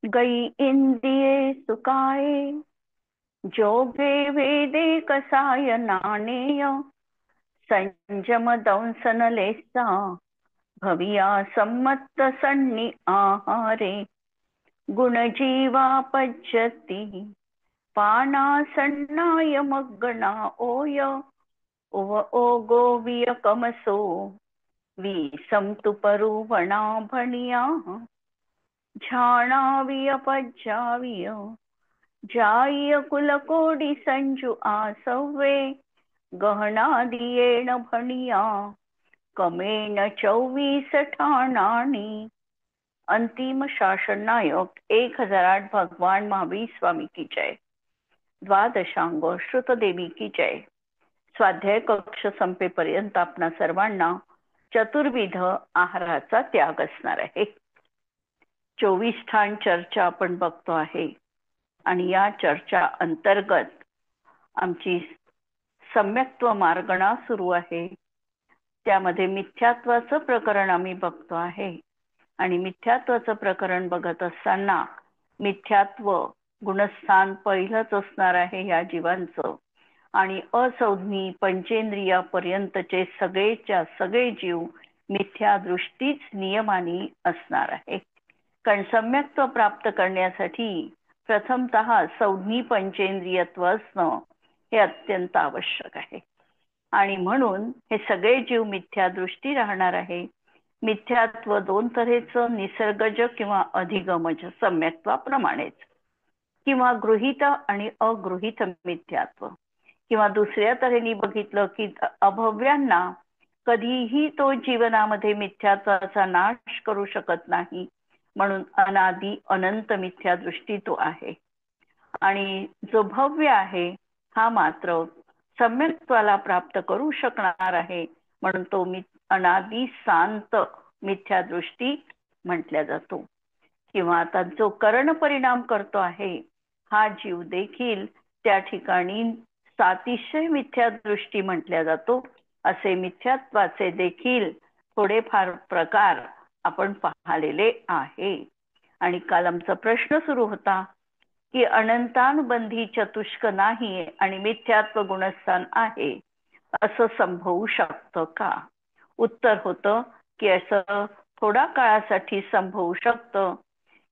गई इंद्रिये सुकाये, जोगे वेदे कसाय नाणेय, संयम दंसन लेसा, भविया संमत्त सन्नि आहारे, गुणजीवा पज्यति, पानासन्नाय मग्गना ओय, उव ओगो वियकमसो, विसंतु परुवणा भणिया, झाणाविय पज्जाविय, जाय कुलकोडी संजु आसवे, गहनादियेण भणिया, कमेन 24 ठाणाणी. अंतिम शासन नायक 1008 भगवान महावीर स्वामी की जय. द्वादशांग श्रुत देवी की जय. स्वाध्याय कक्ष संपेपर्यंत आपणा सर्वांना चतुर्विध आहाराचा त्याग असणार आहे. 24 ठाण चर्चा आपण बघतो आहे आणि या चर्चा अंतर्गत आमची सम्यक्त्व मार्गणा सुरू आहे. त्यामध्ये मिथ्यात्वाचं प्रकरण आम्ही बघतो आहे आणि मिथ्यात्वाचं प्रकरण बघत असताना मिथ्यात्व गुणस्थान पहिलंच असणार आहे या जीवांचं आणि असंज्ञी पंचेंद्रियापर्यंतचे सगळेच्या सगळे जीव मिथ्या दृष्टीच नियमाने असणार आहे. कारण सम्यक्त्व प्राप्त करण्यासाठी प्रथमतः संज्ञी पंचेंद्रियत्व असणं हे अत्यंत आवश्यक आहे आणि म्हणून हे सगळे जीव मिथ्या दृष्टी राहणार आहे. मिथ्यात्व दोन तऱ्हेचं, निसर्गज किंवा अधिगमज सम्यक्त्वाप्रमाणेच, किंवा गृहीत आणि अगृहीत मिथ्यात्व, किंवा दुसऱ्या तऱ्हेने बघितलं की अभव्यांना कधीही तो जीवनामध्ये मिथ्यात्वाचा नाश करू शकत नाही, म्हणून अनादि अनंत मिथ्या दृष्टी तो आहे. आणि जो भव्य आहे हा मात्र सम्यक्त्वाला प्राप्त करू शकणार आहे, म्हणून तो अनादि शांत मिथ्या दृष्टी म्हटल्या जातो. किंवा आता जो करण परिणाम करतो आहे हा जीव देखील त्या ठिकाणी सातिशय मिथ्या दृष्टी म्हटल्या जातो. असे मिथ्यात्वाचे देखील थोडेफार प्रकार आपण पाहिलेले आहे. आणि काल आमचा प्रश्न सुरू होता की अनंतानुबंधी चतुष्क नाही आणि मिथ्यात्व गुणस्थान आहे असं संभवू शकतं का? उत्तर होतं की असं थोडा काळासाठी संभवू शकतं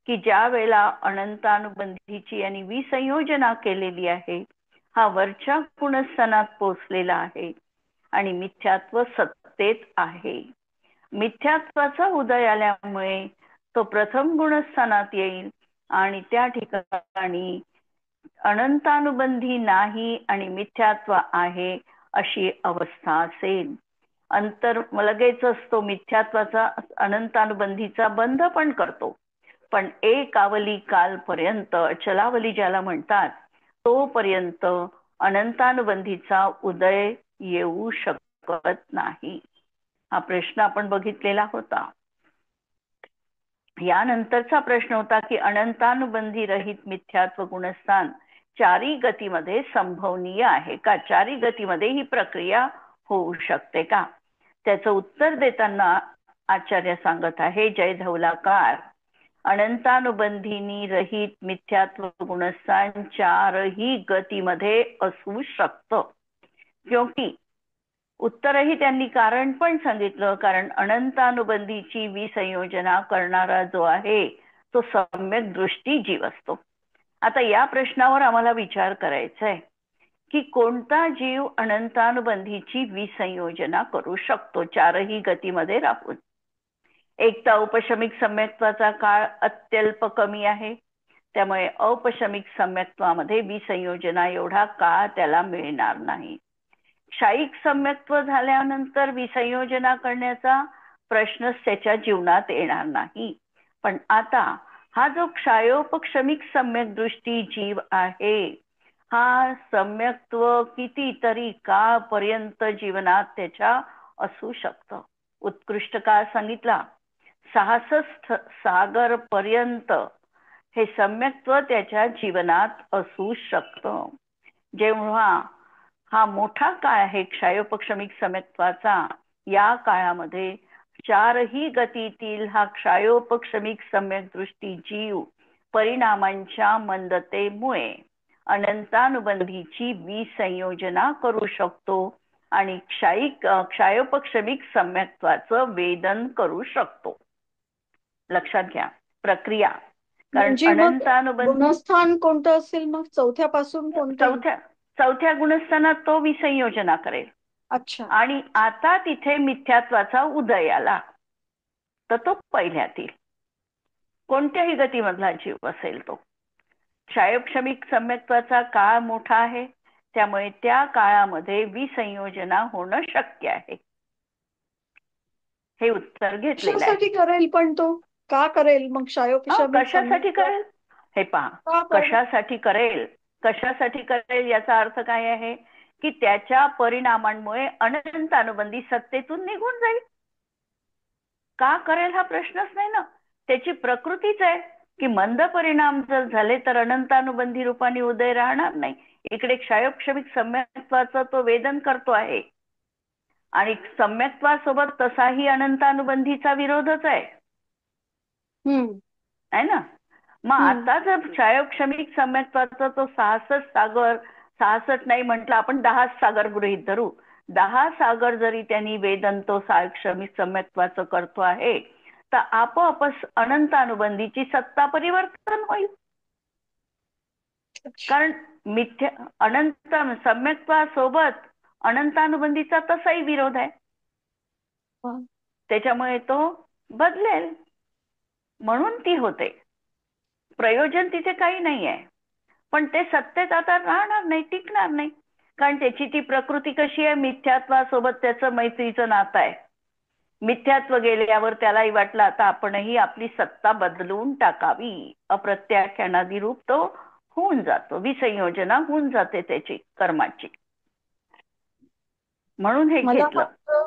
की ज्या वेळेला अनंतानुबंधीची आणि विसंयोजना केलेली आहे हा वरच्या गुणस्थानात पोचलेला आहे आणि मिथ्यात्व सत्तेत आहे. मिथ्यात्वाचा उदय आल्यामुळे तो प्रथम गुणस्थानात येईल आणि त्या ठिकाणी अनंतानुबंधी नाही आणि मिथ्यात्व आहे अशी अवस्था असेल. लगेच असतो मिथ्यात्वाचा अनंतानुबंधीचा बंध पण करतो, पण एक आवली कालपर्यंत, चलावली ज्याला म्हणतात, तोपर्यंत अनंतानुबंधीचा उदय येऊ शकत नाही. हा प्रश्न आपण बघितलेला होता. यानंतरचा प्रश्न होता की अनंतानुबंधी रहित मिथ्यात्व गुणस्थान चारी गतीमध्ये संभवनीय आहे का? चारी गतीमध्ये ही प्रक्रिया होऊ शकते का? त्याचं उत्तर देताना आचार्य सांगत आहे, जय धवलाकार, अनंतानुबंधीनी रहित मिथ्यात्व गुणस्थान चारही गतीमध्ये असू शकतं. क्योंकि उत्तरही त्यांनी कारण पण सांगितलं, कारण अनंतानुबंधीची विसंयोजना करणारा जो आहे तो सम्यक दृष्टी जीव असतो. आता या प्रश्नावर आम्हाला विचार करायचा आहे की कोणता जीव अनंतानुबंधीची विसंयोजना करू शकतो चारही गतीमध्ये राहून. एक तर औपशमिक सम्यक्त्वाचा काळ अत्यल्प कमी आहे, त्यामुळे औपशमिक सम्यक्त्वामध्ये विसंयोजना एवढा काळ त्याला मिळणार नाही. क्षायिक सम्यक्त्व झाल्यानंतर विसंयोजना करण्याचा प्रश्नच त्याच्या जीवनात येणार नाही. पण आता हा जो क्षायोपक्षमिक सम्यक दृष्टी जीव आहे हा सम्यक्त्व कितीतरी काळपर्यंत जीवनात त्याच्या असू शकतं. उत्कृष्ट काळ सांगितला 66 सागर पर्यंत हे सम्यक्त्व त्याच्या जीवनात असू शकतं. जेव्हा हा मोठा काळ आहे क्षायोपक्षमिक सम्यक्त्वाचा, या काळामध्ये चारही गतीतील हा क्षायोपक्षमिक सम्यक दृष्टी जीव परिणामांच्या मंदतेमुळे अनंतानुबंधीची विसंयोजना करू शकतो आणि क्षायोपक्षमिक सम्यक्त्वाचं वेदन करू शकतो. लक्षात घ्या प्रक्रिया. कारण म्हणजे मग अनंतानुबंध गुणस्थान कोणतं असेल मग चौथ्यापासून कोणते? चौथ्या गुणस्थानात तो विसंयोजना करेल. अच्छा. आणि आता तिथे मिथ्यात्वाचा उदय आला तर तो पहिल्यातील कोणत्याही गतीमधला जीव असेल तो. क्षायोक्षमिक सम्यक्त्वाचा काळ मोठा आहे, त्यामुळे त्या काळामध्ये विसंयोजना होणं शक्य आहे. हे उत्तर घेतलेलं आहे. कशासाठी करेल पण तो? का करेल मग क्षायोपशमिक कशासाठी सम्यक्त्व? करेल हे पहा. का पण? कशासाठी करेल याचा अर्थ काय आहे की त्याच्या परिणामांमुळे अनंत अनुबंधी सत्तेतून निघून जाईल. का करेल हा प्रश्नच नाही ना. त्याची प्रकृतीच आहे की मंद परिणाम जर झाले तर अनंतानुबंधी रूपाने उदय राहणार नाही. इकडे क्षायोक्षमिक सम्यक्त्वाचं तो वेदन करतो आहे आणि सम्यक्त्वासोबत तसाही अनंतानुबंधीचा विरोधच आहे है ना. मग आता जर क्षायोक्षमिक सम्यक्त्वाचा तो 66 सागर, 66 नाही म्हटलं आपण 10 सागर गृहीत धरू, 10 सागर जरी त्यांनी वेदन तो क्षायोक्षमिक सम्यक्त्वाचं करतो आहे तर आपोआपच अनंत अनुबंधीची सत्ता परिवर्तन होईल. कारण मिथ्या अनंत सम्यक्त्वासोबत अनंतानुबंधीचा तसाही विरोध आहे, त्याच्यामुळे तो बदलेल म्हणून ती होते. प्रयोजन तिथे काही नाही आहे, पण ते सत्तेत आता राहणार नाही, टिकणार नाही. कारण त्याची ती प्रकृती कशी आहे, मिथ्यात्वासोबत त्याचं मैत्रीचं नातं आहे. मिथ्यात्व गेल्यावर त्यालाही वाटलं आता आपणही आपली सत्ता बदलून टाकावी, अप्रत्याख्यानादी रूप तो होऊन जातो, विसंयोजना होऊन जाते त्याची कर्माची. म्हणून हे घेतलं.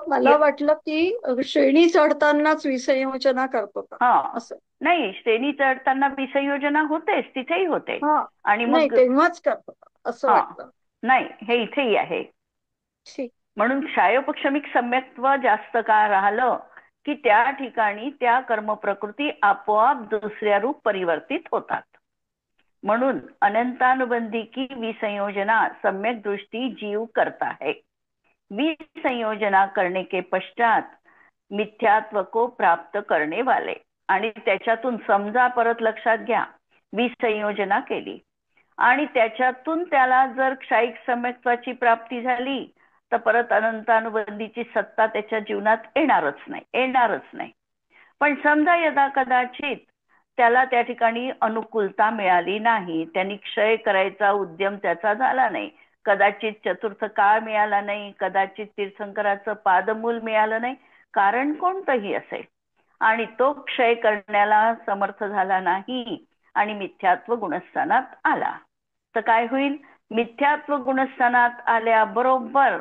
मला वाटलं की श्रेणी चढतानाच विसंयोजना करतो का हा असं. नाही, श्रेणी चढताना विसंयोजना होतेच, तिथेही होते. हा आणि नाही मग तेव्हाच करतो असं हा वाटलं. नाही, हे इथेही आहे. ठीक. म्हणून क्षायोपक्षमिक सम्यक्त्व जास्त काळ राहिलं की त्या ठिकाणी त्या कर्मप्रकृती आपोआप दुसऱ्या रूप परिवर्तित होतात. म्हणून अनंतानुबंधी की विसंयोजना सम्यक दृष्टि जीव करता है. विसंयोजना करने के पश्चात मिथ्यात्व को प्राप्त करने वाले. आणि त्याच्यातून समजा, परत लक्षात घ्या, विसंयोजना केली आणि त्याच्यातून त्याला जर क्षायिक सम्यक्त्वाची प्राप्ती झाली तर परत अनंतानुबंधीची सत्ता त्याच्या जीवनात येणारच नाही. पण समजा यदा कदाचित त्याला त्या ठिकाणी अनुकूलता मिळाली नाही, त्यांनी क्षय करायचा उद्यम त्याचा झाला नाही, कदाचित चतुर्थ काळ मिळाला नाही, कदाचित तीर्थंकराचं पादमूल मिळालं नाही, कारण कोणतंही असेल, आणि तो क्षय करण्याला समर्थ झाला नाही आणि मिथ्यात्व गुणस्थानात आला तर काय होईल. मिथ्यात्व गुणस्थानात आल्याबरोबर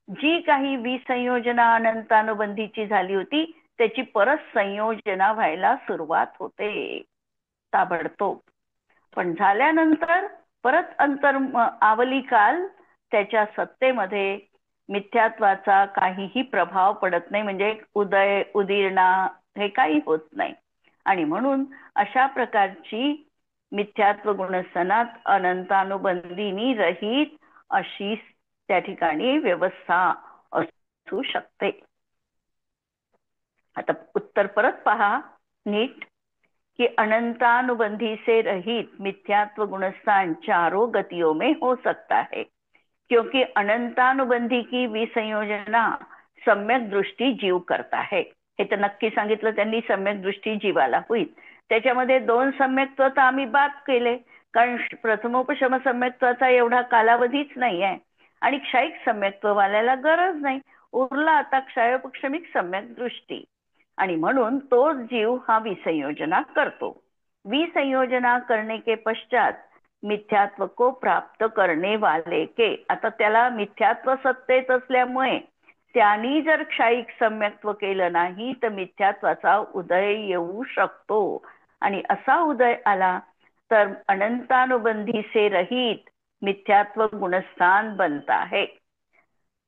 जी काही विसंयोजना अनंतानुबंधीची झाली होती त्याची परत संयोजना व्हायला सुरुवात होते ताबडतोब. पण झाल्यानंतर परत आवली काल त्याच्या सत्तेमध्ये मिथ्यात्वाचा काहीही प्रभाव पडत नाही, म्हणजे उदीर्णा हे काही होत नाही. आणि म्हणून अशा प्रकारची मिथ्यात्व गुणस्थानात अनंतानुबंधीनी रहित अशी त्या ठिकाणी व्यवस्था असू शकते. आता उत्तर परत पहा नीट कि अनंतानुबंधी से रहित मिथ्यात्व गुणस्थान चारों गतियों में हो सकता है, क्योंकि अनंतानुबंधी की विसंयोजना सम्यक दृष्टी जीव करता है. हे तर नक्की सांगितलं त्यांनी, सम्यक दृष्टी जीवाला होईल. त्याच्यामध्ये 2 सम्यक्त्व तर आम्ही बाद केले, कारण प्रथमोपशम सम्यक्त्वाचा एवढा कालावधीच नाही आहे आणि क्षायिक सम्यक्त्ववाल्याला गरज नाही. उरला आता क्षायोपक्षमिक सम्यक दृष्टी, आणि म्हणून तो जीव हा विसंयोजना करतो. विसंयोजना करने के पश्चात मिथ्यात्व को प्राप्त करने वाले के, आता त्याला मिथ्यात्व सत्तेत असल्यामुळे त्यांनी जर क्षायिक सम्यक्त्व केलं नाही तर मिथ्यात्वाचा उदय येऊ शकतो, आणि असा उदय आला तर अनंतानुबंधी से रहित मिथ्यात्व गुणस्थान बनता है.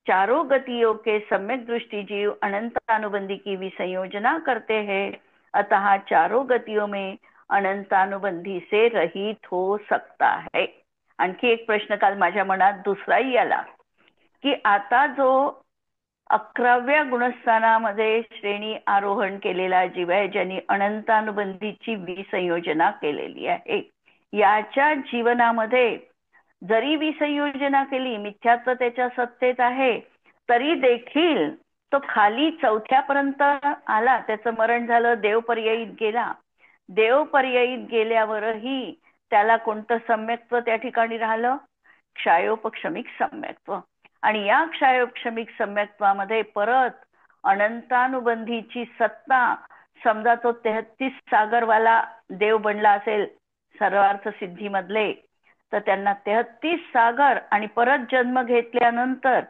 चारों गतियों के सम्यक दृष्टि जीव अनंत अनुबंधी की विसंयोजना करते हैं, अतः चारों गतियों में अनंतानुबंधी से रहित हो सकता है. आणखी एक प्रश्न काल माझ्या मनात दुसराही आला की आता जो 11व्या गुणस्थानामध्ये श्रेणी आरोहण केलेला जीव आहे, ज्यांनी अनंतानुबंधीची विसंयोजना केलेली आहे, याच्या जीवनामध्ये जरी विसंयोजना केली, मिथ्यात्व त्याच्या सत्तेत आहे, तरी देखील तो खाली 4थ्यापर्यंत आला. त्याचं मरण झालं, देवपर्ययीत गेला. देवपर्ययीत गेल्यावरही त्याला कोणतं सम्यक्त्व त्या ठिकाणी राहिलं? क्षायोपक्षमिक सम्यक्त्व. आणि या क्षायोपक्षमिक सम्यक्त्वामध्ये परत अनंतानुबंधीची सत्ता, समजा तो 33 सागरवाला देव बनला असेल सर्वार्थ सिद्धीमधले, तर त्यांना 33 सागर आणि परत जन्म घेतल्यानंतर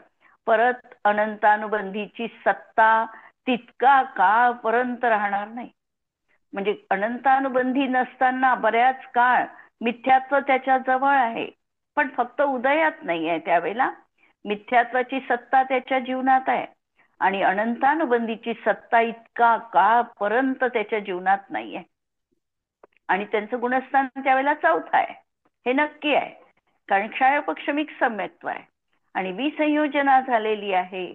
परत अनंतानुबंधीची सत्ता तितका काळपर्यंत राहणार नाही. म्हणजे अनंतानुबंधी नसताना बऱ्याच काळ मिथ्यात्व त्याच्या जवळ आहे, पण फक्त उदयात नाही आहे. त्यावेळेला मिथ्यात्वाची सत्ता त्याच्या जीवनात आहे आणि अनंतानुबंधीची सत्ता इतका काळपर्यंत त्याच्या जीवनात नाहीये. आणि त्यांचं गुणस्थान त्यावेळेला 4थ आहे, हे नक्की आहे, कारण क्षायोपक्षमिक सम्यक्त्व आहे आणि विसंयोजना झालेली आहे.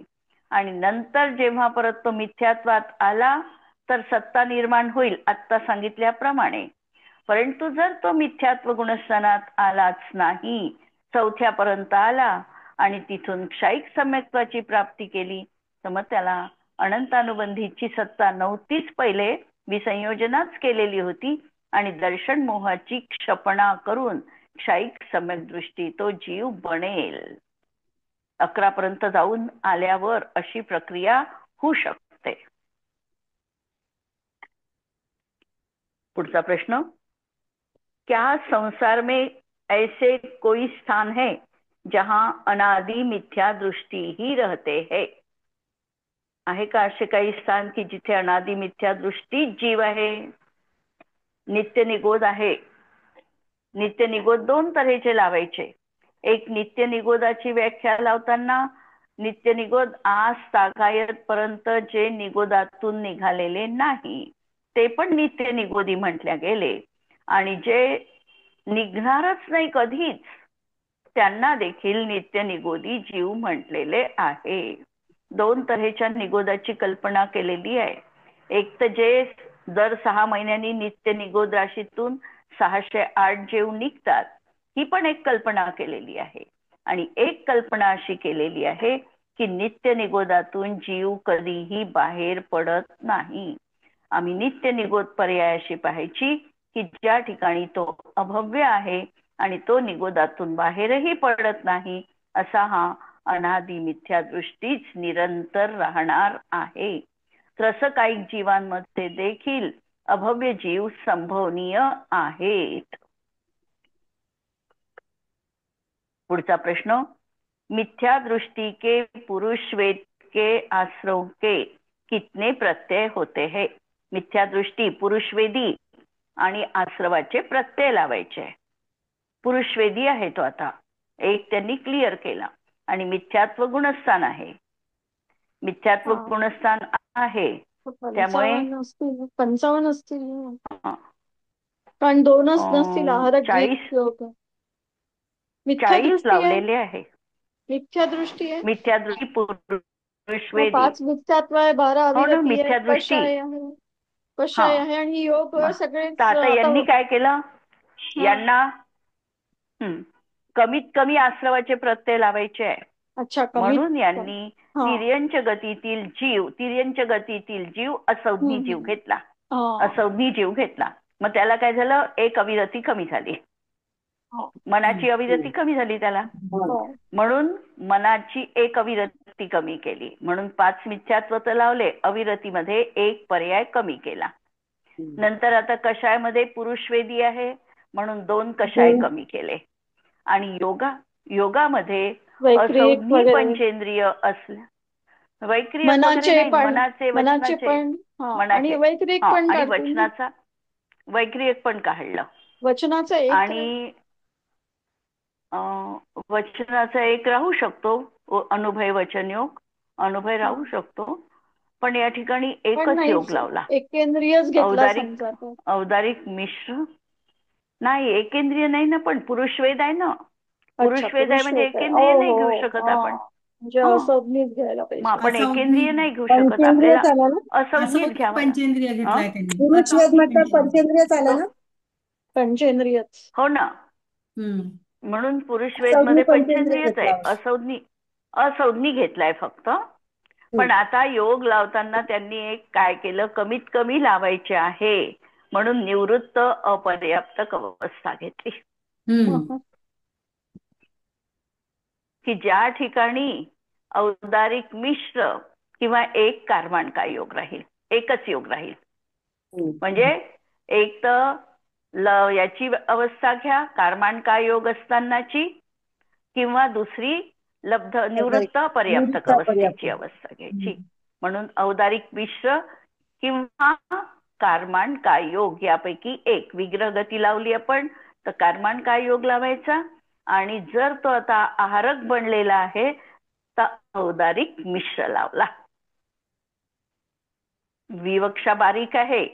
आणि नंतर जेव्हा परत तो मिथ्यात्वात आला तर सत्ता निर्माण होईल आत्ता सांगितल्याप्रमाणे. परंतु जर तो मिथ्यात्व गुणस्थानात आलाच नाही, 4थ्यापर्यंत आला आणि तिथून क्षायिक सम्यक्त्वाची प्राप्ती केली, तर मग त्याला अनंतानुबंधीची सत्ता नव्हतीच, पहिले विसंयोजनाच केलेली होती आणि दर्शन मोहाची क्षपणा करून क्षायिक सम्यक दृष्टी तो जीव बनेल. 11पर्यंत जाऊन आल्यावर अशी प्रक्रिया होऊ शकते. पुढचा प्रश्न, क्या संसार में ऐसे कोई स्थान है जहां अनादि मिथ्या दृष्टी ही रहते है? आहे का असे काही स्थान की जिथे अनादि मिथ्या दृष्टी जीव आहे? नित्य निगोद आहे. नित्य निगोद 2 तऱ्हेचे लावायचे. एक नित्य निगोदाची व्याख्या लावताना नित्य निगोद आज तागायत पर्यंत जे निगोदातून निघालेले नाही ते पण नित्य निगोदी म्हटल्या गेले, आणि जे निघणारच नाही कधीच त्यांना देखील नित्य निगोदी जीव म्हटलेले आहे. 2 तऱ्हेच्या निगोदाची कल्पना केलेली आहे. एक तर जे दर 6 महिन्यांनी नित्य निगोद राशीतून 608 जीव निघतात, ही पण एक कल्पना केलेली आहे. आणि एक कल्पना अशी केलेली आहे की नित्य निगोदातून जीव कधीही बाहेर पडत नाही. आम्ही नित्य निगोद पर्यायाशी पाहायची की ज्या ठिकाणी तो अभव्य आहे आणि तो निगोदातून बाहेरही पडत नाही, असा हा अनादि मिथ्या दृष्टीच निरंतर राहणार आहे. तसं काही जीवांमध्ये देखील अभव्य जीव संभवनीय आहेत. पुढचा प्रश्न, मिथ्या दृष्टि के पुरुष वेद के आश्रव के कितने प्रत्यय होते हैं? मिथ्या दृष्टी पुरुषवेदी आणि आश्रवाचे प्रत्यय लावायचे. पुरुषवेदी आहे तो, आता एक त्यांनी क्लिअर केला. आणि मिथ्यात्व गुणस्थान आहे. मिथ्यात्व गुणस्थान आहे त्यामुळे 55 असतील, कारण 2च नसतील. आहारक 40 मिथ्या दृष्टी आहे, लावलेले आहे. मिथ्या दृष्टी आहे, मिथ्या दृष्टी पुरुषवेदी. 5 मिथ्यात्व आहे, 12 अविरती आहे, मिथ्या कषाय आहे आणि योग सगळेच. आता यांनी काय केलं, यांना कमीत कमी आश्रवाचे प्रत्यय लावायचे आहे. अच्छा, म्हणून यांनी तिर्यंच गतीतील जीव असंज्ञी जीव घेतला. असंज्ञी जीव घेतला. मग त्याला काय झालं, एक अविरती कमी झाली, मनाची अविरती कमी झाली त्याला, म्हणून मनाची एक अविरती कमी केली. म्हणून 5 मिथ्यात्व तर लावले, अविरतीमध्ये एक पर्याय कमी केला. नंतर आता कषायमध्ये पुरुषवेदी आहे म्हणून 2 कषाय कमी केले. आणि योगामध्ये असंज्ञी पंचेंद्रिय असल्या, वैक्रिय मनाचे आणि वैक्रिक पण, आणि वचनाचा वैक्रियक पण काढलं. वचनाचा एक आणि वचनाचा एक राहू शकतो, अनुभय वचन योग, अनुभय राहू शकतो. पण या ठिकाणी पण एकच नाही योग लावला. एकेंद्रियच घेतला औदारिक समजा तर. औदारिक मिश्र नाही, एकेंद्रिय नाही ना, पण पुरुषवेद आहे ना. अच्छा, पुरुषवेद आहे पुरुष म्हणजे वेद आहे. एकेंद्रिय ओ नाही घेऊ हो, शकत हा. आपण. म्हणजे हा, असंच घ्यायला मग पाहिजे. आपण असंज्ञ एकेंद्रिय नाही घेऊ शकत, पंचेंद्रिय आपल्याला चालेल ना? असंज्ञच असंज्ञ घ्यावं पंचेंद्रिय ना. घेतलाय त्यांनी. पुरुषवेद असंज्ञ म्हटलं पंचेंद्रिय. पंचेंद्रिय चालेल ना? पंचेंद्रियच. हो ना, हम्म. म्हणून पुरुषवेद संज्ञी मध्ये पंचेंद्रिय पंचेंद्रियच आहे. घेतला. असंज्ञी घेतलाय फक्त. पण आता योग लावताना त्यांनी एक काय केलं, कमीत कमी लावायचे आहे म्हणून निवृत्त अपर्याप्तक अवस्था घेतली. हम्म. की ज्या ठिकाणी औदारिक मिश्र किंवा एक कार्माणका योग राहील, एकच योग राहील. म्हणजे एक तर याची अवस्था घ्या कार्माणका योग असतानाची, किंवा दुसरी लब्ध निवृत्त पर्याप्तक अवस्थेची अवस्था घ्यायची. म्हणून औदारिक मिश्र किंवा कार्माणका योग यापैकी एक. विग्रह गती लावली आपण तर कार्माणका योग लावायचा, आणि जर तो आता आहारक बनलेला आहे तर औदारिक मिश्र लावला. विवक्षा बारीक आहे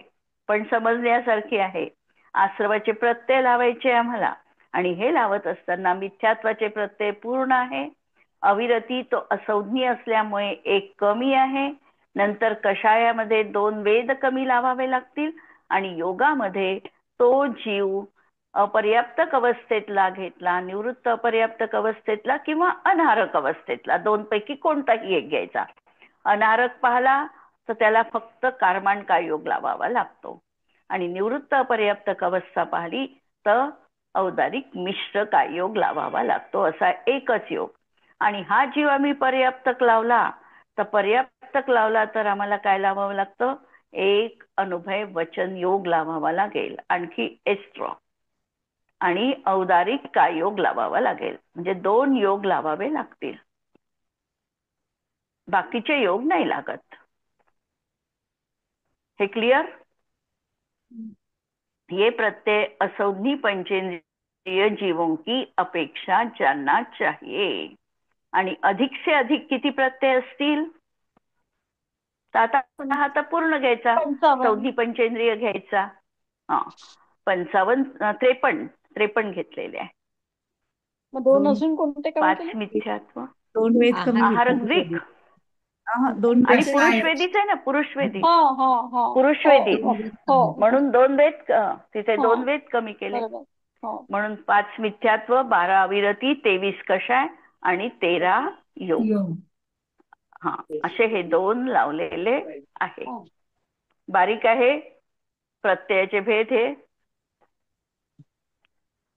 पण समजण्यासारखी आहे. आश्रवाचे प्रत्यय लावायचे आम्हाला, आणि हे लावत असताना मिथ्यात्वाचे प्रत्यय पूर्ण आहे. अविरती तो असंज्ञ असल्यामुळे एक कमी आहे. नंतर कषायामध्ये 2 वेद कमी लावावे लागतील, आणि योगामध्ये तो जीव अपर्याप्तक अवस्थेतला घेतला, निवृत्त अपर्याप्तक अवस्थेतला किंवा अनारक अवस्थेतला, 2 पैकी कोणताही एक घ्यायचा. अनारक पाहला तर त्याला फक्त कार्माणका योग लावावा लागतो, आणि निवृत्त अपर्याप्तक अवस्था पाहिली तर औदारिक मिश्र काय योग लावावा लागतो. असा एकच योग. आणि हा जीव आम्ही पर्याप्तक लावला तर पर्याप्तक लावला तर आम्हाला काय लावावं लागतं, एक अनुभय वचन योग लावावा लागेल, आणखी एस्ट्रॉ, आणि औदारिक काय योग लावावा लागेल. म्हणजे 2 योग लावावे लागतील, बाकीचे योग नाही लागत. हे क्लियर? ये प्रत्यय असंज्ञी पंचेंद्रिय जीवों की अपेक्षा जानना चाहिए. आणि अधिक से अधिक किती प्रत्यय असतील तर आता हा तर पूर्ण घ्यायचा, 55. संज्ञी पंचेंद्रिय घ्यायचा. हा, 55 53 घेतलेले आहे. मग 2 अजून कोणते कमी 5 केले? मिथ्यात्व, 2 वेद कमी आहारक द्विक, आणि पुरुषवेदीच आहे ना, पुरुषवेदी. हा हा हा. पुरुषवेदी हो म्हणून 2 वेद तिथे 2 हो, वेद कमी केले. बरोबर. हो. म्हणून 5 मिथ्यात्व, 12 अविरती, 23 कषाय आणि 13 योग. योग. हा, असे हे 2 लावलेले आहे. हो. बारीक आहे प्रत्ययाचे भेद हे.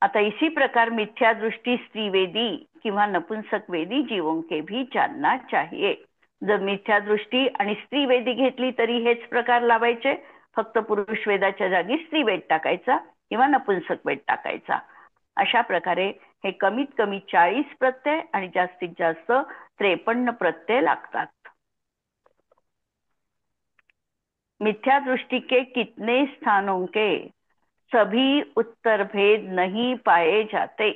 आता इसी प्रकार मिथ्या दृष्टि स्त्रीवेदी किंवा नपुंसक वेदी जीवों के भी जानना चाहिए. जर मिथ्या दृष्टी आणि स्त्रीवेदी घेतली तरी हेच प्रकार लावायचे, फक्त पुरुष वेदाच्या जागी स्त्रीवेद टाकायचा किंवा नपुंसक वेद टाकायचा. अशा प्रकारे हे कमीत कमी 40 प्रत्यय आणि जास्तीत जास्त 53 प्रत्यय लागतात. मिथ्या दृष्टि के कितने स्थानों के सभी उत्तर भेद नहीं पाए जाते.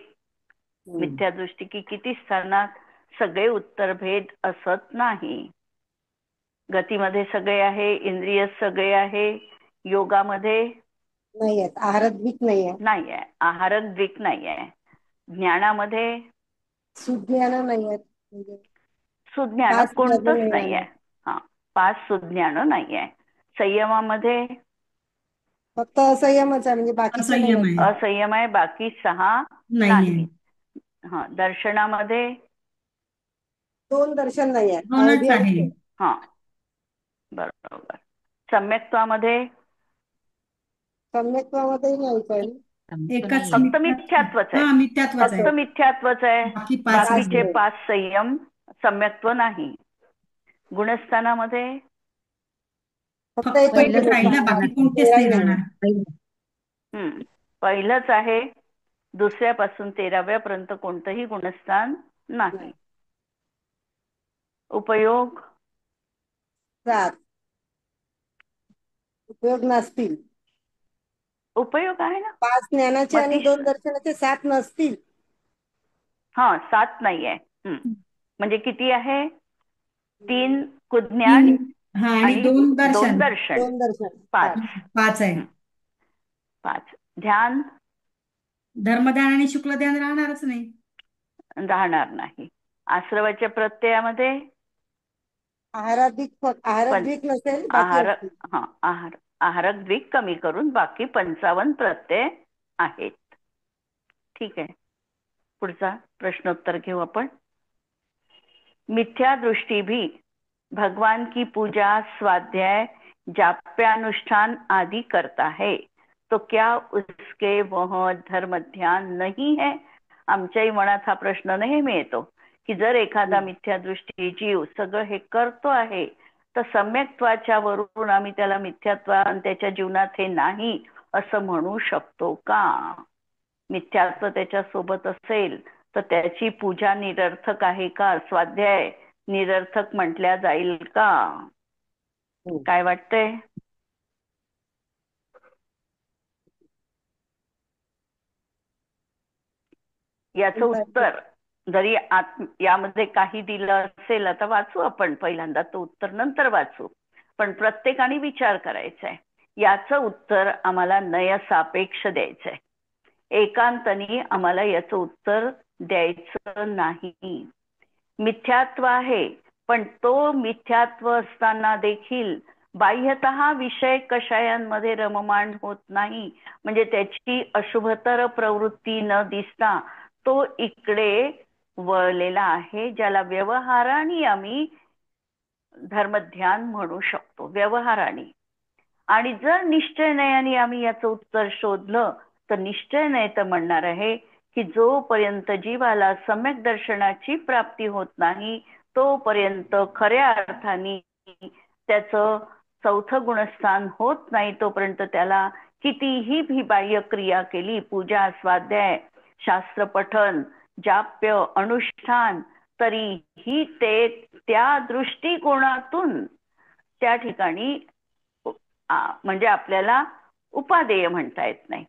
मिथ्या दृष्टी की किती स्थानात सगळे उत्तर भेद असत नाही. गतीमध्ये सगळे आहे, इंद्रिय सगळे आहे, योगामध्ये नाही आहेत, आहारक द्विक नाही आहे, नाही आहे, आहारक द्विक नाही आहे, ज्ञानामध्ये सुज्ञान नाही आहेत, सुज्ञान 5 कोणतंच नाही नाही आहे. आहे. हा, 5 सुज्ञान नाही आहे. संयमामध्ये फक्त असंयमच आहे, म्हणजे बाकीचे नाही असंयम आहेत. आहे. असंयम आहे, बाकी 6 नाहीये. नाही. हा, दर्शनामध्ये 2 दर्शन नाही आहेत, दोनच अवधी आहे. आणि हा, बरोबर. सम्यक्त्वामध्ये सम्यक्त्वामध्ये नाही काही, एकच फक्त मिथ्यात्वच आहे, मिथ्यात्वच फक्त आहे. मिथ्यात्वच आहे. बाकी 5 बाकीचे आहे. 5 संयम, सम्यक्त्व नाही. गुणस्थानामध्ये फक्त एकच पहिलंच राहील ना, गुणस्थान, बाकी बाकी कोणतेच 13 नाही नाही. राहणार. पहिलंच आहे, दुसऱ्यापासून 13व्या पर्यंत कोणतंही गुणस्थान नाही. उपयोग 7 उपयोग नसतील. उपयोग आहे ना, 5 ज्ञानाचे आणि 2 दर्शनाचे 7 नसतील. हा, 7 नाही आहे. म्हणजे किती आहे, 3 कुज्ञान, तीन हा, आणि आणि 2 2 दर्शन. दर्शन, 2 दर्शन 5. 5 आहे. 5 ध्यान धर्मध्यान आणि शुक्लध्यान राहणारच नाही. राहणार नाही. आश्रवाच्या प्रत्ययामध्ये आहाराधिक नसेल, बाकी आहार असतील. आहारक द्विक कमी करून बाकी 55 प्रत्यय आहेत. ठीक आहे, पुढचा प्रश्नोत्तर घेऊ आपण. मिथ्या दृष्टि भी भगवान की पूजा, स्वाध्याय, जाप्यानुष्ठान आदि करता है, तो क्या उसके वह धर्म ध्यान नहीं है? आमच्याही मनात हा प्रश्न नेहमी येतो की जर एखादा मिथ्या दृष्टी जीव सगळं हे करतो आहे तर सम्यक्त्वाच्या वरून आम्ही त्याला मिथ्यात्व आणि त्याच्या जीवनात हे नाही असं म्हणू शकतो का? मिथ्यात्व त्याच्या सोबत असेल तर त्याची पूजा निरर्थक आहे का? स्वाध्याय निरर्थक म्हटल्या जाईल का? काय वाटतंय? याचं उत्तर जरी यामध्ये काही दिलं असेल, आता वाचू आपण पहिल्यांदा तो उत्तर, नंतर वाचू, पण प्रत्येकाने विचार करायचा आहे. याचं उत्तर आम्हाला नयसापेक्ष द्यायचंय. एकांताने आम्हाला याचं उत्तर द्यायचं नाही. मिथ्यात्व आहे, पण तो मिथ्यात्व असताना देखील बाह्यतः विषय कषायांमध्ये रममाण होत नाही. म्हणजे त्याची अशुभतर प्रवृत्ती न दिसता तो इकडे वळलेला आहे, ज्याला व्यवहाराने आम्ही धर्मध्यान म्हणू शकतो. व्यवहाराने. आणि जर निश्चयनयाने आम्ही याचं उत्तर शोधलं तर निश्चयनय तर म्हणणार आहे की जोपर्यंत जीवाला सम्यक दर्शनाची प्राप्ती होत नाही तोपर्यंत खऱ्या अर्थाने त्याचं चौथं गुणस्थान होत नाही, तोपर्यंत त्याला कितीही भी बाह्य क्रिया केली, पूजा, स्वाध्याय, शास्त्र पठन, जाप्य, अनुष्ठान, तरीही ते त्या दृष्टिकोनातून त्या ठिकाणी म्हणजे आपल्याला उपादेय म्हणता येत नाही.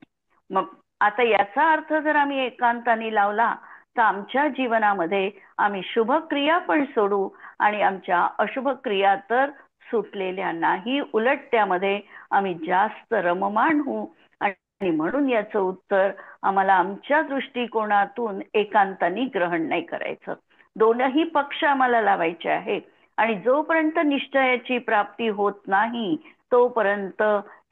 मग आता याचा अर्थ जर आम्ही एकांताने लावला तर आमच्या जीवनामध्ये आम्ही शुभ क्रिया पण सोडू आणि आमच्या अशुभ क्रिया तर सुटलेल्या नाही, उलट त्यामध्ये आम्ही जास्त रममाण होऊ. आणि म्हणून याचं उत्तर आम्हाला आमच्या दृष्टिकोनातून एकांताने ग्रहण नाही करायचं. दोनही पक्ष आम्हाला लावायचे आहे. आणि जोपर्यंत निश्चयाची प्राप्ती होत नाही तोपर्यंत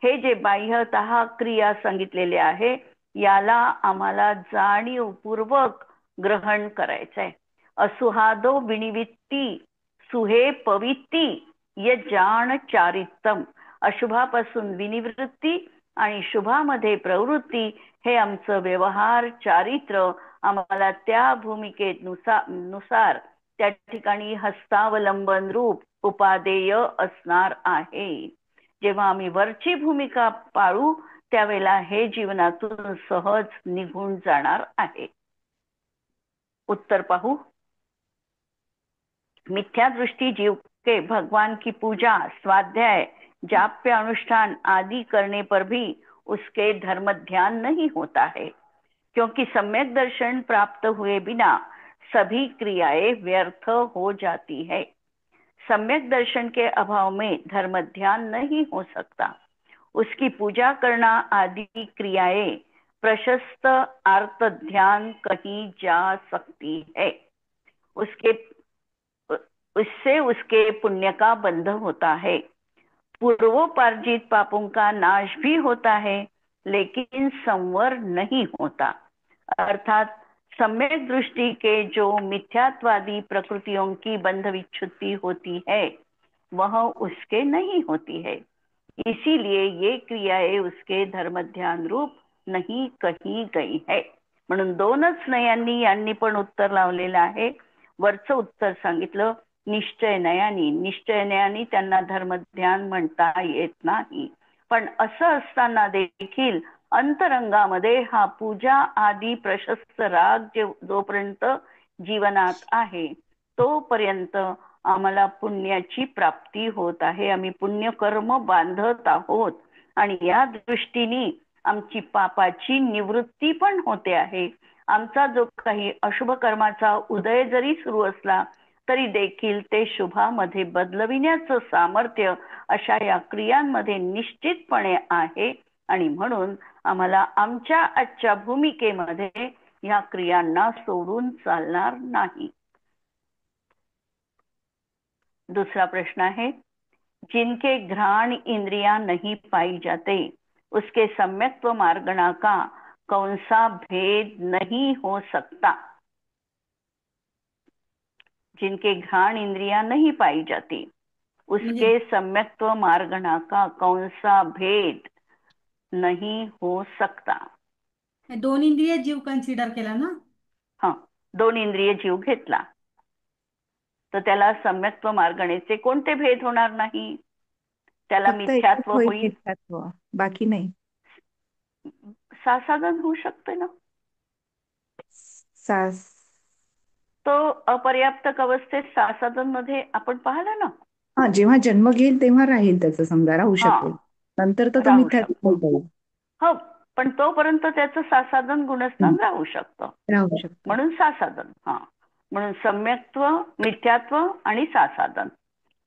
हे जे बाह्यतः क्रिया सांगितलेले आहे याला आम्हाला जाणीवपूर्वक ग्रहण करायचंय. असुहादो विनिवित्ती सुहे पवित्ती ये जाण चारित्तम. अशुभापासून विनिवृत्ती आणि शुभामध्ये प्रवृत्ती हे आमचं व्यवहार चारित्र आम्हाला त्या भूमिकेनुसार त्या ठिकाणी हस्तावलंबन रूप उपादेय असणार आहे. जेव्हा आम्ही वरची भूमिका पाळू त्यावेळेला हे जीवनातून सहज निघून जाणार आहे. उत्तर पाहू. मिथ्या दृष्टि जीव के भगवान की पूजा, स्वाध्याय, जाप्य, अनुष्ठान आदि करने पर भी उसके धर्म ध्यान नहीं होता है, क्योंकि सम्यक दर्शन प्राप्त हुए बिना सभी क्रियाएं व्यर्थ हो जाती है. सम्यक दर्शन के अभाव में धर्म ध्यान नहीं हो सकता. उसकी पूजा करना आदि क्रियाएं प्रशस्त अर्थ ध्यान कही जा सकती है. उससे उसके पुण्य का बंध होता है. पूर्वोपार्जित पापों का नाश भी होता है, लेकिन संवर नहीं होता. अर्थात सम्यक दृष्टि के जो मिथ्यात्वादी प्रकृतियों की बंध विच्छुत्ति होती है वह उसके नहीं होती है. इसीलिए ये क्रियाएं उसके धर्म ध्यान रूप नहीं कही गई है. म्हणून दोनच नयांनी यांनी पण उत्तर लावलेलं आहे. वरचं उत्तर सांगितलं निश्चय नयानी त्यांना धर्मध्यान म्हणता येत नाही. पण असं असताना देखील अंतरंगामध्ये हा पूजा आदी प्रशस्त राग जोपर्यंत जीवनात आहे तोपर्यंत आम्हाला पुण्याची प्राप्ती होत आहे. आम्ही पुण्यकर्म बांधत आहोत आणि या दृष्टीने आमची पापाची निवृत्ती पण होते आहे. आमचा जो काही अशुभ कर्माचा उदय जरी सुरू असला तरी देखील ते शुभामध्ये बदलविण्याचं सामर्थ्य अशा या क्रियांमध्ये निश्चितपणे आहे. आणि म्हणून आम्हाला आमच्या आजच्या भूमिकेमध्ये या क्रियांना सोडून चालणार नाही. दूसरा प्रश्न है, जिनके घ्राण इंद्रियां नहीं पाई जाते उसके सम्यक्त्व मार्गणा का कौन सा भेद नहीं हो सकता. जिनके घ्राण इंद्रियां नहीं पाई जाती उसके सम्यक्त्व मार्गणा का कौन सा भेद नहीं हो सकता. 2 इंद्रिय जीव कन्सिडर केला ना. हा, 2 इंद्रिय जीव घेतला तर त्याला सम्यक्त्व मार्गणेचे कोणते भेद होणार नाही. त्याला फक्त एकच मिथ्यात्व होईल होईल, मिथ्यात्व, बाकी नाही. सासाधन होऊ शकते ना. सास तो अपर्याप्तक अवस्थेत सासाधन मध्ये आपण पाहिलं ना. हा, जेव्हा जन्म घेईल तेव्हा राहील त्याचं, समजा राहू हा, शकेल. नंतर तर तो राहू मिथ्यात्व शकतो. होईल. हो, पण तोपर्यंत त्याचं सासाधन गुणस्थान राहू शकतं. राहू शकतो. म्हणून सासाधन. हा, म्हणून सम्यक्त्व, मिथ्यात्व आणि सासाधन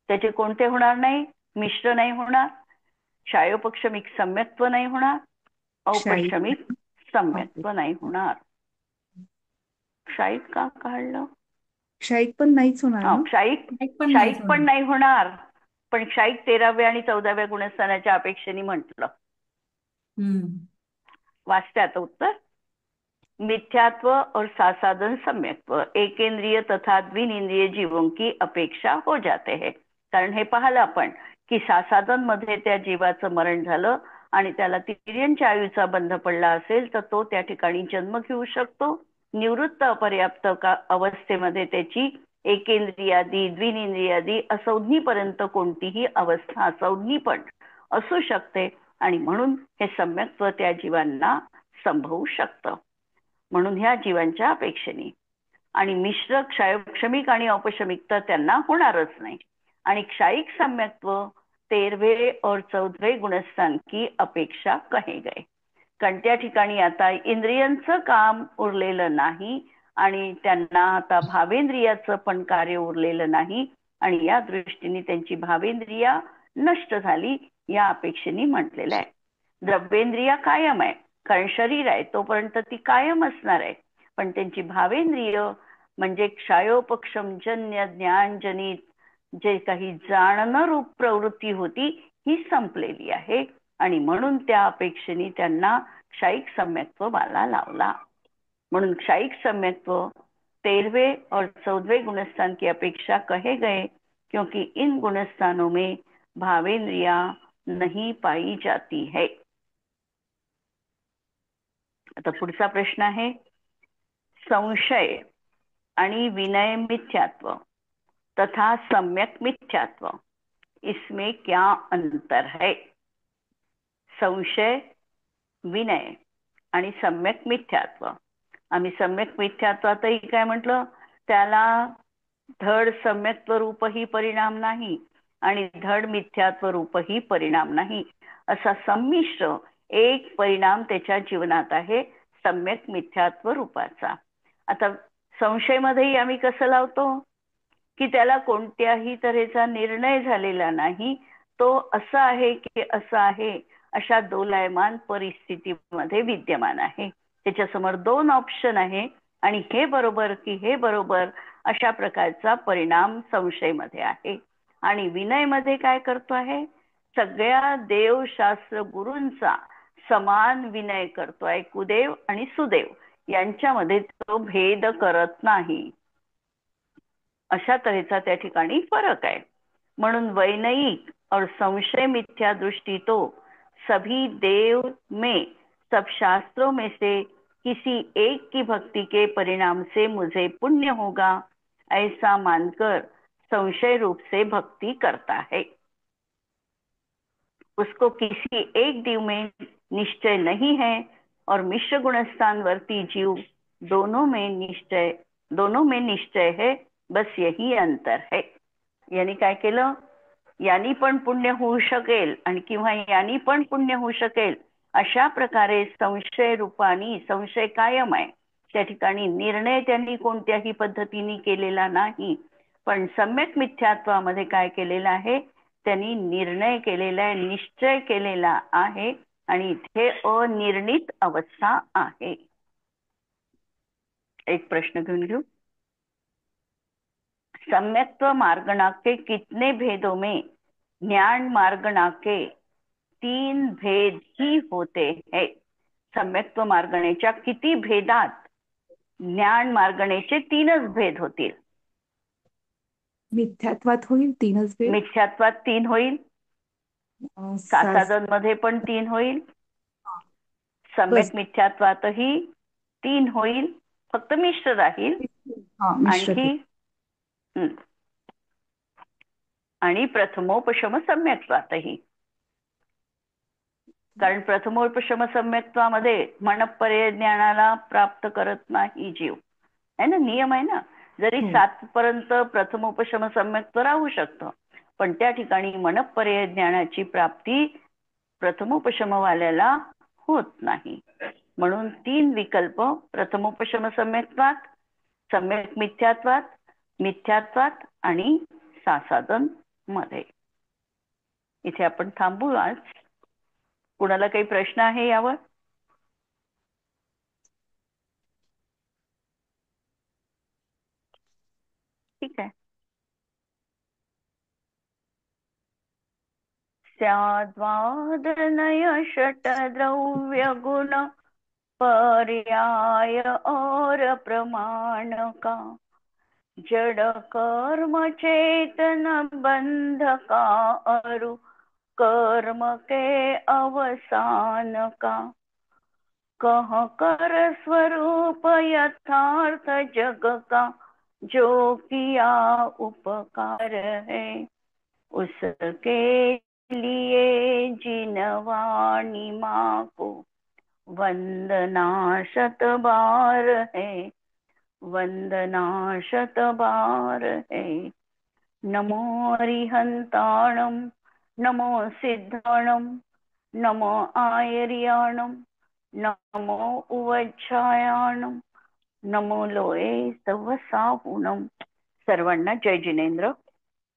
त्याचे कोणते होणार नाही. मिश्र नाही होणार. शायोपक्षमिक सम्यक्त्व नाही होणार. औपक्षमिक सम्यक्त्व नाही होणार. क्षायिक का काढलं. क्षायिक पण नाहीच होणार ना. क्षायिक पण नाही होणार. पण क्षायिक 13व्या आणि 14व्या गुणस्थानाच्या अपेक्षेने म्हटलं. वाचते आता उत्तर. मिथ्यात्व और सासाधन सम्यक्त्व एकेंद्रिय तथा द्विनिंद्रिय जीवों की अपेक्षा हो जाते हैं. कारण हे पाहिलं आपण की सासाधन मध्ये त्या जीवाचं मरण झालं आणि त्याला तिर्यंच्या आयुचा बंध पडला असेल तर तो त्या ठिकाणी जन्म घेऊ शकतो. निवृत्त अपर्याप्त अवस्थेमध्ये त्याची एकेंद्रियादी, द्विनिंद्रियादी, असंज्ञीपर्यंत कोणतीही अवस्था असंज्ञी पण असू शकते. आणि म्हणून हे सम्यक्त्व त्या जीवांना संभवू शकतं. म्हणून ह्या जीवांच्या अपेक्षेने. आणि मिश्र, क्षायक्षमिक आणि औपशमिक तर त्यांना होणारच नाही. आणि क्षायिक सम्यक्त्व 13वें और 14वें गुणस्थान की अपेक्षा कहे गए. कारण त्या ठिकाणी आता इंद्रियांचं काम उरलेलं नाही आणि त्यांना आता भावेंद्रियाचं पण कार्य उरलेलं नाही. आणि या दृष्टीने त्यांची भावेंद्रिया नष्ट झाली या अपेक्षेने म्हटलेलं आहे. द्रव्येंद्रिया कायम आहे, कारण शरीर आहे तोपर्यंत ती कायम असणार आहे. पण त्यांची भावेंद्रिय म्हणजे क्षायोपक्षमजन्य ज्ञानजनित जे काही जाणणं रूप प्रवृत्ती होती ही संपलेली आहे. आणि म्हणून त्या अपेक्षेने त्यांना क्षायिक सम्यक्त्व वाला लावला. म्हणून क्षायिक सम्यक्त्व 13वें और 14वें गुणस्थान की अपेक्षा कहे गए क्योंकि इन गुणस्थानों में भावेंद्रिया नहीं पाई जाती है. आता पुढचा प्रश्न आहे, संशय आणि विनय मिथ्यात्व तथा सम्यक मिथ्यात्व इसमें क्या अंतर है. संशय, विनय आणि सम्यक मिथ्यात्व. आम्ही सम्यक मिथ्यात्वातही काय म्हटलं, त्याला धड सम्यक्त्व रूपही परिणाम नाही आणि धड मिथ्यात्व रूपही परिणाम नाही, असा संमिश्र एक परिणाम त्याच्या जीवनात आहे सम्यक मिथ्यात्व रूपाचा. आता संशयमध्येही आम्ही कसं लावतो की त्याला कोणत्याही तऱ्हेचा निर्णय झालेला नाही, तो असं आहे की असं आहे अशा दोलायमान परिस्थितीमध्ये विद्यमान आहे. त्याच्यासमोर 2 ऑप्शन आहे आणि हे बरोबर की हे बरोबर अशा प्रकारचा परिणाम संशयमध्ये आहे. आणि विनयमध्ये काय करतो आहे, सगळ्या देवशास्त्र गुरूंचा समान विनय करतोय. कुदेव आणि सुदेव यांच्यामध्ये तो भेद करत नाही. अशा तऱ्हेचा त्या ठिकाणी फरक आहे. म्हणून वैनयिक और संशय मिथ्या दृष्टि तो सभी देव में, सब शास्त्रों में से किसी एक की भक्ति के परिणाम से मुझे पुण्य होगा ऐसा मानकर संशय रूप से भक्ति करता है. उसको किसी एक देव में निश्चय नहीं है और मिश्र गुणस्थान वर्ती जीव दोनों में निश्चय है. बस यही अंतर है. यानी काय केलं, यानी पण पुण्य होऊ शकेल आणि किंवा यानी पण पुण्य होऊ शकेल अशा प्रकारे संशय रूपानी, संशय कायम आहे त्या ठिकाणी, निर्णय त्यांनी कोणत्याही पद्धतीने केलेला नाही. पण सम्यक मिथ्यात्वामध्ये काय केलेलं आहे, त्यांनी निर्णय केलेला आहे, निश्चय केलेला आहे आणि इथे अनिर्णित अवस्था आहे. एक प्रश्न घेऊन घेऊ. सम्यक्त्व मार्गणा के कितने भेदों में ज्ञान मार्गणा के 3 भेद ही होते हैं. सम्यक्त्व मार्गणेच्या किती भेदात ज्ञान मार्गणेचे 3च भेद होतील? मिथ्यात्वात होईल 3च भेद. मिथ्यात्वात 3 होईल, सासादन मध्ये पण 3 होईल, सम्यक मिथ्यात्वातही 3 होईल, फक्त मिश्र राहील. आणखी आणि प्रथमोपशम सम्यक्त्वातही. कारण प्रथमोपशम सम्यक्त्वामध्ये मनपर्यय ज्ञानाला प्राप्त करत नाही जीव, है ना, नियम आहे ना. जरी 7 पर्यंत प्रथमोपशम सम्यक्त्व राहू शकतं, पण त्या ठिकाणी मनपर्यय ज्ञानाची प्राप्ती प्रथमोपशमवाल्याला होत नाही. म्हणून 3 विकल्प प्रथमोपशम सम्यक्त्वात, सम्यक मिथ्यात्वात, मिथ्यात्वात आणि सासादन मध्ये. इथे आपण थांबू आज. कुणाला काही प्रश्न आहे यावर? ठीक आहे. स्याद्वादनय षट द्रव्य गुण पर्याय और प्रमाण का, जड़ कर्म चेतन बंध का अरु कर्म के अवसान का, कह कर स्वरूप यथार्थ जग का, जो किया उपकार है उसके लिए जिनवाणी माँ को वंदना 100 बार है, वंदना 100 बार है. नमो अरिहंताणम, नमो सिद्धाणम, नमो आयर्याणम, नमो उवच्छायाणम, नमो लोये सवसाहुणम. सर्वांना जय जिनेंद्र.